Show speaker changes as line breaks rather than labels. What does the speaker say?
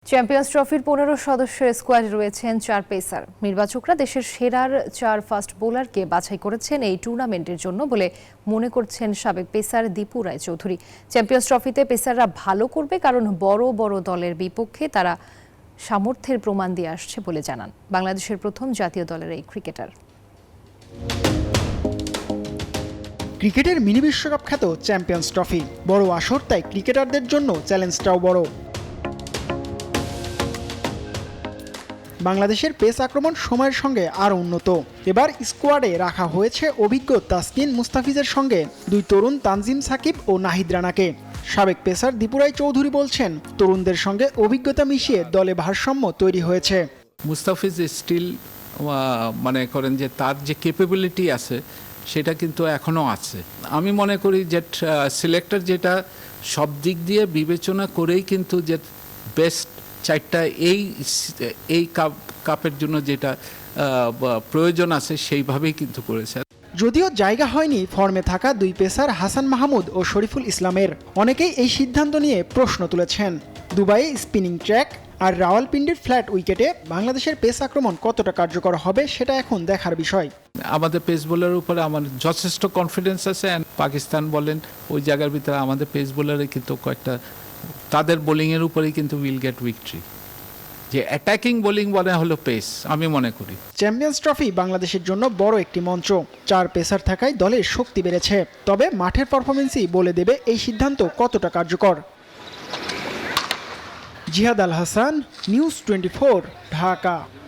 Champions ট্রফির ১৫ সদস্যের স্কোয়াডে রয়েছেন ৪ পেসার। নির্বাচকরা দেশের সেরার ৪ ফাস্ট বোলারকে বাছাই করেছেন এই টুর্নামেন্টের জন্য বলে মনে করছেন সাবেক পেসার দীপু রায়চৌধুরী। চ্যাম্পিয়ন্স ট্রফিতে পেসাররা ভালো করবে কারণ বড় বড় দলের বিপক্ষে তারা সামর্থ্যের প্রমাণ দিয়ে আসছে বলে জানান বাংলাদেশের প্রথম জাতীয় দলের এই ক্রিকেটার।
ক্রিকেটের মিনি বিশ্বকাপ খ্যাত চ্যাম্পিয়ন্স ট্রফি বড় আসর, তাই ক্রিকেটারদের জন্য চ্যালেঞ্জটাও বড়। বাংলাদেশের পেস আক্রমণ সময়ের সঙ্গে আরও উন্নত। এবার স্কোয়াডে রাখা হয়েছে অভিজ্ঞ তাসকিন মুস্তাফিজের সঙ্গে দুই তরুণ তানজিম সাকিব ও নাহিদ রানাকে। সাবেক পেসার দীপু রায়চৌধুরী বলছেন, তরুণদের সঙ্গে অভিজ্ঞতা মিশিয়ে দলে ভারসাম্য তৈরি হয়েছে।
মুস্তাফিজ স্টিল মনে করেন যে তার যে ক্যাপাবিলিটি আছে সেটা কিন্তু এখনও আছে। আমি মনে করি যে সিলেক্টর যেটা সব দিক দিয়ে বিবেচনা করেই কিন্তু যে বেস্ট চারটা এই কাপের জন্য যেটা প্রয়োজন আছে সেইভাবেই কিন্তু করেছে।
যদিও জায়গা হয়নি ফর্মে থাকা দুই পেসার হাসান মাহমুদ ও শরীফুল ইসলামের। অনেকেই এই সিদ্ধান্ত নিয়ে প্রশ্ন তুলেছেন। দুবাইয়ে স্পিনিং ট্র্যাক আর রাওয়ালপিন্ডির ফ্ল্যাট উইকেটে বাংলাদেশের পেস আক্রমণ কতটা কার্যকর হবে সেটা এখন দেখার বিষয়।
আমাদের পেস বোলারের উপরে আমার যথেষ্ট কনফিডেন্স আছে। পাকিস্তান বলেন ওই জায়গার ভিতরে আমাদের পেস বোলারে কিন্তু কয়েকটা তাদের বোলিংয়ের উপরেই কিন্তু উইল গেট উইক্টরি। যে অ্যাটাকিং বোলিং বলে হলো পেস, আমি মনে করি।
চ্যাম্পিয়ন্স ট্রফি বাংলাদেশের জন্য বড় একটি মঞ্চ। ৪ পেসার থাকায় দলের শক্তি বেড়েছে। তবে মাঠের পারফরমেন্সই বলে দেবে এই সিদ্ধান্ত কতটা কার্যকর। জিহাদ আল হাসান, নিউজ 24, ঢাকা।